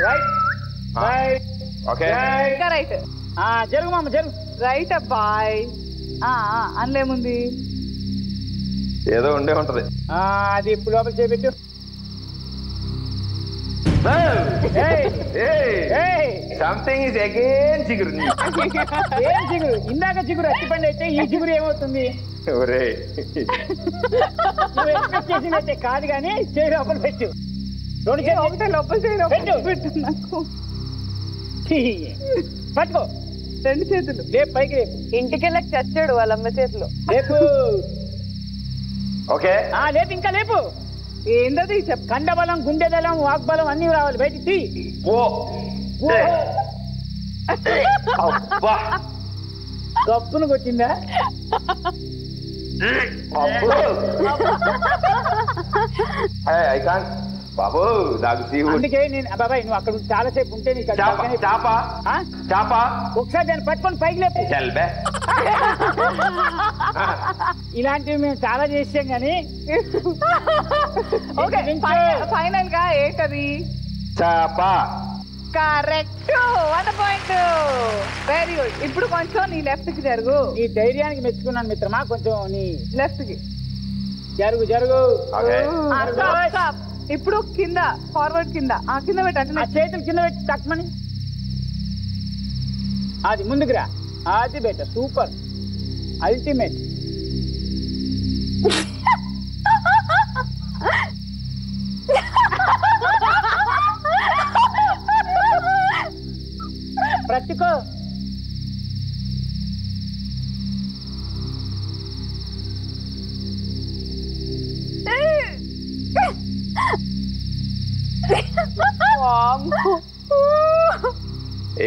Right. Right. Okay. ఇంకా రైట్. జరుగు మామ జరుగు. రైట్ అబ్బాయ్. అందులేముంది? ఏదో ఉండే ఉంటది. అది ఇప్పుడు లోపల చేయబెట్టు. సంథింగ్ ఇస్ అగైన్ చిగురు. ఏం చిగురు? ఇందాక చిగురు అట్టిపండి అయితే ఈ చిగురు ఏమవుతుంది? నువ్వు ఎక్స్పెక్ట్ చేసినట్టే కాదు కానీ చేయి లోపల పెట్టు. ఒకటే లోపల చేయి పెట్టు. నాకు పట్టుకో. రెండు చేతులు రేపు పైకి రేపు. ఇంటికెళ్ళకి చచ్చాడు వాళ్ళ అమ్మ చేతిలో. రేపు. ఓకే లేపు ఇంకా లేపు. ఏంటది చెప్ప. కండబలం గుండెదలం వాగ్బలం అన్ని రావాలి బయటికి తీ. గప్పును కొట్టిందా? ఐ కాంట్ బాబు. అందుకే నేను బాబాయ్ నువ్వు అక్కడ చాలా సేపు ఉంటే నీకు చాప ఒకసారి దాన్ని పట్టుకొని పైకి లేపు. ఇలాంటివి మేము చాలా చేసాం కానీ ఫైనల్ గా ఏంటది? చాప. కరెక్ట్. 1 పాయింట్. Very good. ఇప్పుడు కొంచెం నీ లెఫ్ట్ కి జరుగు. నీ ధైర్యానికి మెచ్చుకున్నాను మిత్రమా. కొంచెం నీ లెఫ్ట్ కి జరుగు జరుగు. ఇప్పుడు కింద ఫార్వర్డ్ కింద కింద పెట్టండి. చేతులు కింద పెట్టి తక్కువని. అది ముందుకు రా. అది బెటర్. Super ultimate. ప్రతికో.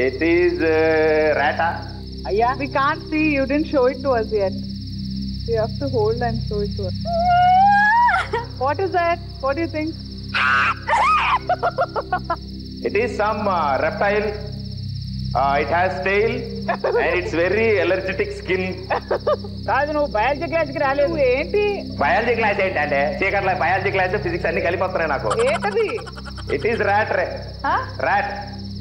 It is rata. అయ్యా we can't see. You didn't show it to us yet. You have to hold and show it to us. What is that? What do you think? It is some reptile. It has tail and it's very allergic skin. కాదు నువ్వు biology క్లాస్కి రాలేదు. ఏంటి biology class ఏంటంటే చీకట్ల biology class physics అన్ని కలిపొస్తున్నాయి నాకు. ఏంటది? It is rat. Rat.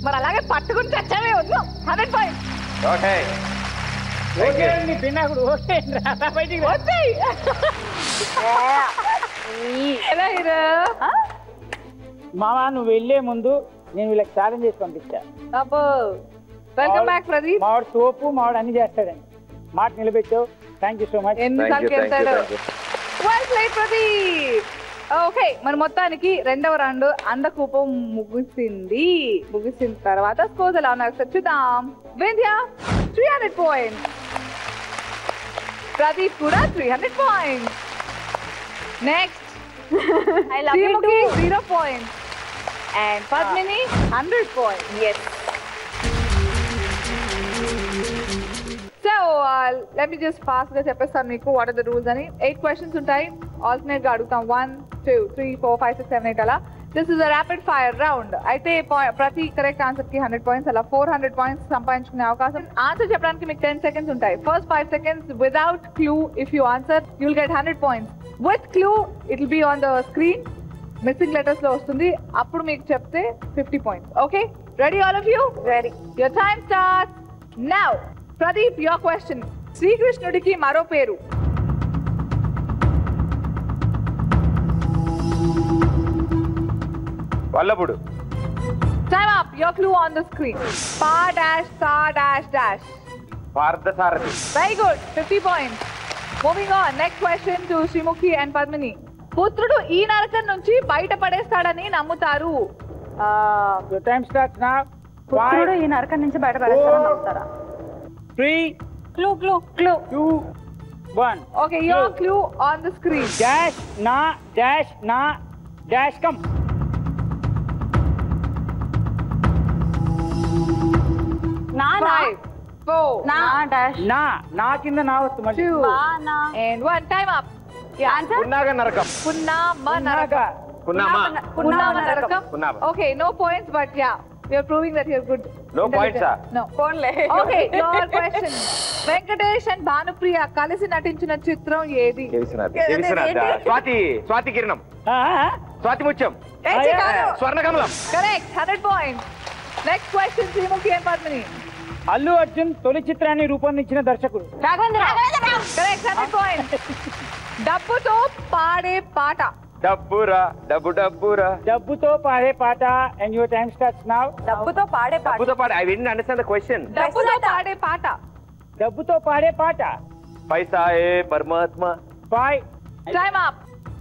మరి అలాగే పట్టుకుని చచ్చావే. వద్దు. 100 పాయింట్స్. ఓకే ఓకే నీ పిన్నాకుడు ఓకే బయటికి వచ్చాయి. ఎలా హీరో? మామా నువ్వు వెళ్లే ముందు నేను వీళ్ళకి ఛాలెంజ్ చేసి పంపించా. అబ్బో. Welcome back Pradeep. మావాడు సోపు మావాడు అన్ని చేస్తాడండి. మాట నిలబెట్టావు. Thank you so much. ఎన్నిసార్లు వెళ్తాడు? Well played Pradeep. ఓకే మరి మొత్తానికి రెండవ రౌండ్ అందకూపం ముగిసిన తర్వాత స్కోర్స్ ఎలా ఉన్నాయో ఒకసారి చూద్దాం. వింధ్య 300 పాయింట్స్. ప్రదీప్ కూడా 300 points. Next I love you too. 0 points. And Padmini 100 points. Yes. So let me just fast గా చెప్పేస్తాను మీకు వాట్ ఆర్ ద రూల్స్ అని. 8 క్వశ్చన్స్ ఉంటాయి. ఆల్టర్నేట్ గా అడుగుతాం. 1 2 3 4 5 6 7 8 అలా. This is a rapid fire round. అయితే ప్రతి కరెక్ట్ ఆన్సర్ కి 100 పాయింట్స్, అలా 400 పాయింట్స్ సంపాదించుకునే అవకాశం. ఆన్సర్ చెప్పడానికి మీకు 10 seconds ఉంటాయి. First 5 seconds without clue if you answer you will get 100 points. With clue it will be on the screen, missing letters లో వస్తుంది. అప్పుడు మీకు చెప్తే 50 points. Okay, ready all of you? Ready. Your time starts now. Pradeep, your question. శ్రీకృష్ణుడికి మరో పేరు? వల్లభుడు. Time up. Your clue on the screen. Pa dash sa dash dash. Parthasarathi. Very good. 50 points. Moving on. Next question to Srimukhi and Padmini. పుత్రుడు ఈ నరకం నుంచి బయట పడేస్తాడని నమ్ముతారు. Your time starts now. పుత్రుడు ఈ నరకం నుంచి బయటపడేస్తారని నమ్ముతారా? 3, clue clue clue 2, 1. Okay, your clue on the screen. Dash na dash come. నా నా 5, 4, నా డాష్ నా కింద నా వస్తుంది మళ్ళీ. 2, మా నా and 1. Time up. Yeah. Answer పున్నాగ నరకం. Punnama narakam. పున్నామా. Punnama narakam. పున్నామా. Okay, no points, but yeah, we are proving that you're good. No points, ah? No. ఫోన్లే. Okay, your question. Venkatesh and Bhanupriya కలిసి నటించిన చిత్రం ఏది? స్వాతి కిరణం. స్వాతి ముత్యం. స్వర్ణకమలం. Correct. 100 points. Next question, Srimukhi and Padmini. Allu Arjun తొలి చిత్రాన్ని రూపొందించిన దర్శకుడు. Correct. 100 points. డబ్బుతో పాడే పాట. డబ్బురా డబ్బురా. డబ్బుతో పాడే పాట. And your time starts now. డబ్బుతో పాడే పాట. డబ్బుతో పాడే. I didn't understand the question. డబ్బుతో పాడే పాట. డబ్బుతో పాడే పాట. పైసా ఏ పరమాత్మ. 5. Time up.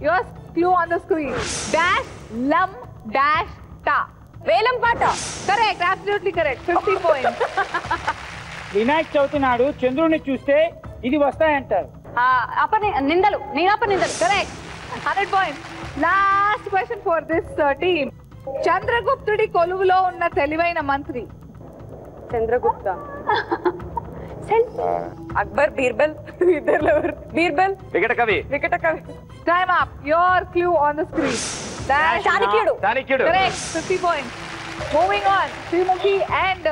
Your clue on the screen. Dash lam dash ta. వేలం పాట. Correct. Absolutely correct. 50 points. Vinayaka Chavithi నాడు చంద్రుడిని చూస్తే ఇది వస్తాయంటారు. నిందలు నీరాప నిందలు. Correct. 100 points. Last question for this team. చంద్రగుప్తుడి కొలువులో ఉన్న తెలివైన మంత్రి. చంద్రగుప్త. అక్బర్, బీర్బల్. ఇద్దరు బీర్బల్. వికట కవి. వికట కవి. Time up. Your clue on the screen. Dash చాణక్యుడు. చాణక్యుడు. Correct. 50 points. Moving on. Srimukhi and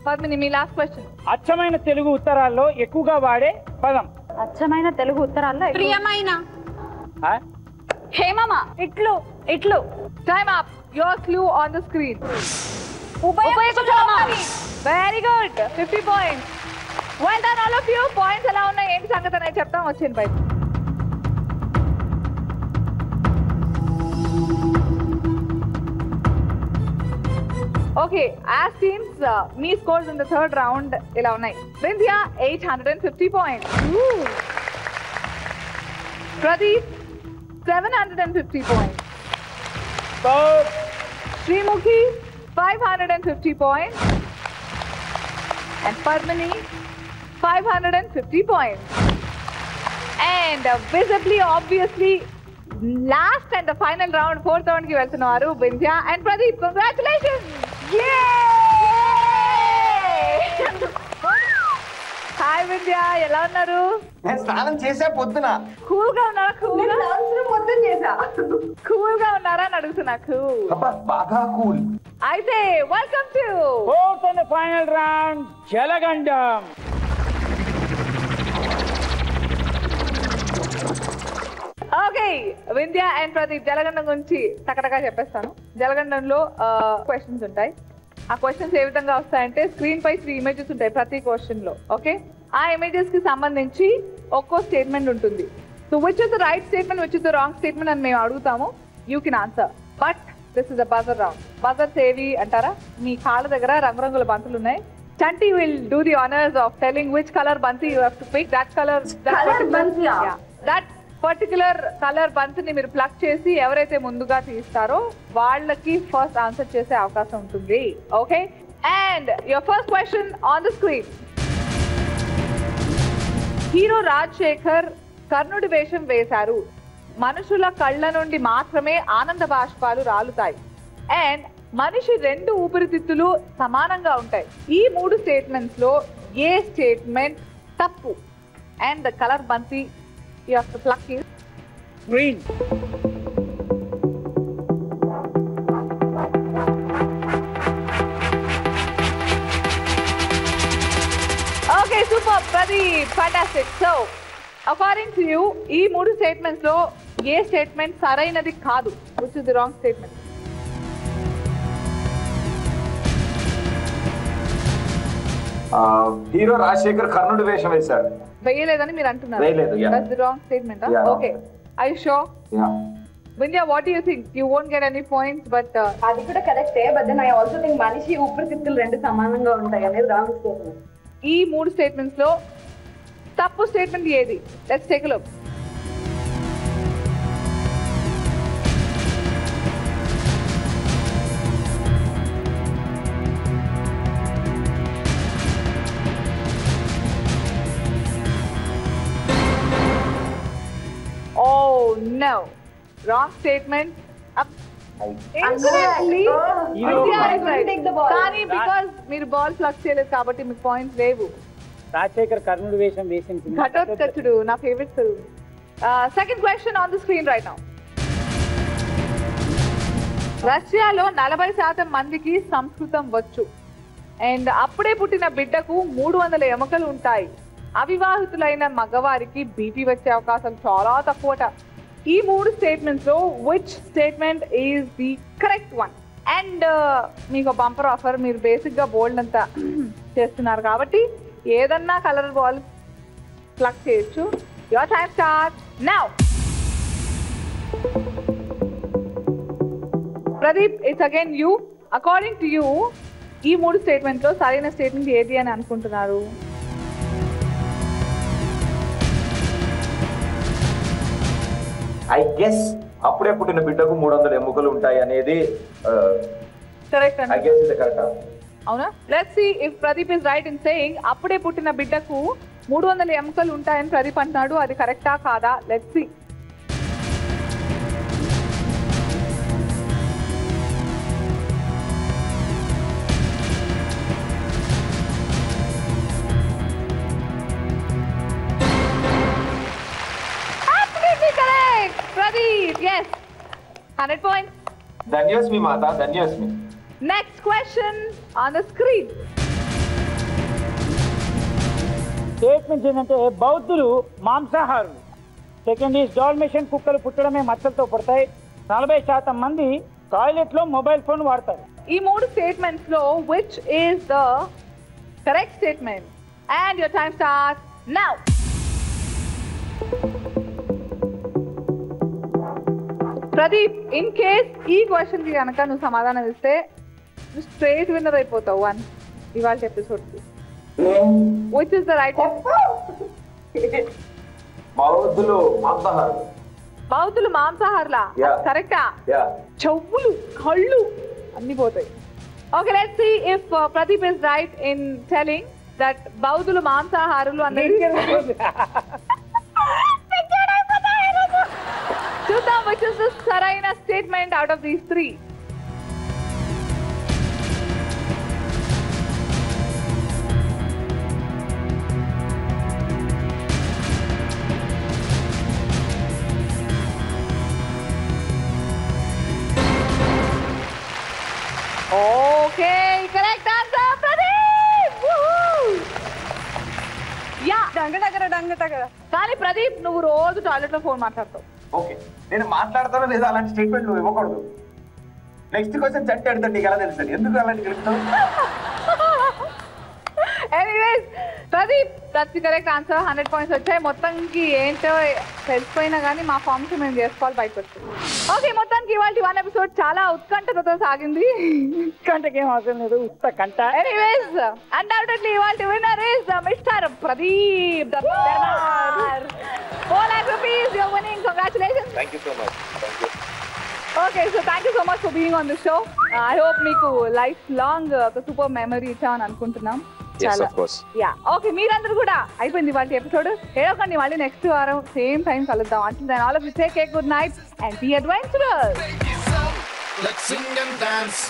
Padmini, me last question. అచ్చమైన తెలుగు ఉత్తరాల్లో ఎక్కువగా వాడే పదం. అచ్చమైన తెలుగు ఉత్తరాల్లో ప్రియమైన ఆ? హేమమ ఇట్లు ఇట్లు. Time up. Your clue on the screen. ఉపయోగించుకోమని. Very good. 50 points. Well done all of you. Points ఎలా ఉన్నాయి ఏంటి సంగతి అనేది చెప్తాం వచ్చేయండి బయట. Okay, as teams, me scores in the third round ఇలా ఉన్నాయి. Vindhya 850 points. Pradeep 750 points. Srimukhi 550 points. And Padmini 550 points. And visibly, obviously, last and the final round, fourth round ki veltunnaru Vindhya and Pradeep. Congratulations! Hi Vidya, ఎలా ఉన్నారు? నేను స్నానం చేసే పొద్దున. Cool గా ఉన్నారా? కూల్ గా ఉన్నారా అని అడుగుతున్నా. బాగా కూల్. అయితే welcome to fourth and final round జలగండం. ఓకే, వింధ్య అండ్ ప్రదీప్ జలగండం గురించి టకటగా చెప్పేస్తాను. జలగండంలో క్వశ్చన్స్ ఉంటాయి. ఆ క్వశ్చన్స్ ఏ విధంగా వస్తాయంటే స్క్రీన్ పై 3 ఇమేజెస్ ఉంటాయి ప్రతి క్వశ్చన్ లో. ఓకే, ఆ ఇమేజెస్ కి సంబంధించి ఒక్కో స్టేట్మెంట్ ఉంటుంది. So which is the right statement, which is the wrong statement అని మేము అడుగుతాము. You can answer, but this is a buzzer round. Buzzers ఏవి అంటారా? మీ కాళ్ళ దగ్గర రంగురంగుల బంతులు ఉన్నాయి. Chanti will do the honors of telling which color banti you have to pick. That color banti. Yeah. That particular color banti ni మీరు pluck చేసి ఎవరైతే ముందుగా తీస్తారో వాళ్ళకి ఫస్ట్ ఆన్సర్ చేసే అవకాశం ఉంటుంది. Okay, and your first question on the screen. Hero Rajasekhar కర్ణుడి వేషం వేశారు. మనుషుల కళ్ళ నుండి మాత్రమే ఆనంద బాష్పాలు రాలుతాయి. అండ్ మనిషి 2 ఊపిరితిత్తులు సమానంగా ఉంటాయి. ఈ 3 స్టేట్మెంట్స్ లో ఏ స్టేట్మెంట్ తప్పు? అండ్ ద కలర్ బంతి you have to pluck is green. Pradeep, fantastic. So, according to you, ఈ 3 statements లో ఏ స్టేట్మెంట్ సరైనది కాదు? Which is the wrong statement? Hero Rajasekhar కర్ణుడి వేషం వేశారు. వేయలేదని మీరు అంటున్నారు. వేయలేదు, yeah. That's the wrong statement. Yeah. Okay. Are you sure? Yeah. Vindhya, what do you think? You won't get any points, but అది కూడా కరెక్టే, but then I also think మనిషి ఊపిరితిత్తులు రెండు సమానంగా ఉంటాయి అనేది రాంగ్ స్టేట్మెంట్. ఈ 3 statements లో తప్పు స్టేట్మెంట్ ఏది? Let's take a look. Oh no. Wrong statement. Incorrectly. India is right. కానీ because మీరు బాల్ ఫ్లక్స్ చేయలేదు కాబట్టి మీకు పాయింట్స్ లేవు. రాజశేఖర్ కర్ణుడి వేషం వేసింది. ఘటోత్కచుడు నా favourite sir. Second question on the screen right now. రష్యాలో 40% మందికి సంస్కృతం వచ్చు. అండ్ అప్పుడే పుట్టిన బిడ్డకు 300 ఎముకలు ఉంటాయి. అవివాహితులైన మగవారికి బీపీ వచ్చే అవకాశం చాలా తక్కువట. ఈ 3 స్టేట్మెంట్స్ లో which statement is the correct one? And మీకు బంపర్ ఆఫర్, మీరు బేసిక్ గా బోల్డ్ అంతా చేస్తున్నారు కాబట్టి ఏదన్నా కలర్ బాల్ ప్లగ్ చేయొచ్చు. Your time start now. Pradeep, it's again you. According to you ఈ 3 స్టేట్మెంట్ లో సరైన స్టేట్మెంట్ ఏది అని అనుకుంటున్నారు? ఐ గెస్ అప్పుడే పుట్టిన బిడ్డకు 300 ఎముకలు ఉంటాయి అనేది కరెక్ట్ ఐ గెస్ ఇది కరెక్ట్. అవునా? Let's see if Pradeep is right in saying అప్పుడే పుట్టిన బిడ్డకు 300 ఎముకలు ఉంటాయని ప్రదీప్ అంటున్నాడు. అది కరెక్టా కాదా? Let's see. Pradeep, yes. 100 points. ధన్యోస్మి మాత, ధన్యోస్మి. Next question on the screen. Statement ఏంటంటే బౌద్ధులు మాంసాహారులు. సెకండ్ ఈజ్ డాల్మేషన్ కుక్కలు పుట్టడమే మచ్చలతో పుడతాయి. 40% మంది టాయిలెట్ లో మొబైల్ ఫోన్ వాడతారు. ఈ 3 స్టేట్మెంట్స్ లో which is the correct statement? And your time starts now. Pradeep, in case ఈ క్వశ్చన్ కి కనుక నువ్వు సమాధానం ఇస్తే స్ట్రేట్ విన్నర్ అయిపోతావు వన్ ఇవాళ ఎపిసోడ్ కి. Which is the right? బౌద్ధులు మాంసాహారులు. బౌద్ధులు మాంసాహారులా? కరెక్టా? చెవులు, కళ్ళు అన్ని పోతాయి. Okay, let's see if Pradeep is right in telling that బౌద్ధులు మాంసాహారులు అన్నది. చూద్దాం which is the సరైన statement out of these 3. Okay, correct answer, Pradeep. Woohoo! Yeah, డంగ. కానీ ప్రదీప్, నువ్వు రోజు టాయిలెట్ లో ఫోన్ మాట్లాడతావు. ఓకే, నేను మాట్లాడతానో లేదా అలాంటి స్టేట్మెంట్ నువ్వు ఇవ్వకూడదు. నెక్స్ట్ క్వశ్చన్ చట్టి అడుగుతాను, నీకు ఎలా తెలుస్తుంది? ఎందుకు అలాంటి గెలుస్తావు? Anyways Pradeep, that's the correct answer. 100 points వచ్చాయి. మొత్తానికి ఏంటో తెలిసిపోయినా కానీ మా ఫార్మ్స్ మేము చేసుకోవాలి బయటకు వచ్చి. ఓకే, మొత్తానికి ఇవాళ 1 ఎపిసోడ్ చాలా ఉత్కంఠతో సాగింది. కంటకేం అవసరం లేదు, కంట. ఎనీవేస్ అన్డౌటెడ్లీ ఇవాళ winner is mister Pradeep Darbar. 4 lakh rupees, you're winning. Congratulations. Thank you so much. Thank you. Okay, so thank you so much for being on the show. I hope మీకు లైఫ్ లాంగ్ ఒక super memory ఇచ్చామని అనుకుంటున్నాం. Yes, of course. Yeah. Okay, మీరందరూ కూడా అయిపోయింది వాళ్ళ episode. ఏడోకండి, మళ్ళీ next వారం సేమ్ టైం కలుద్దాం. Until then, all of you take care, good night and be adventurous. Let's sing and dance.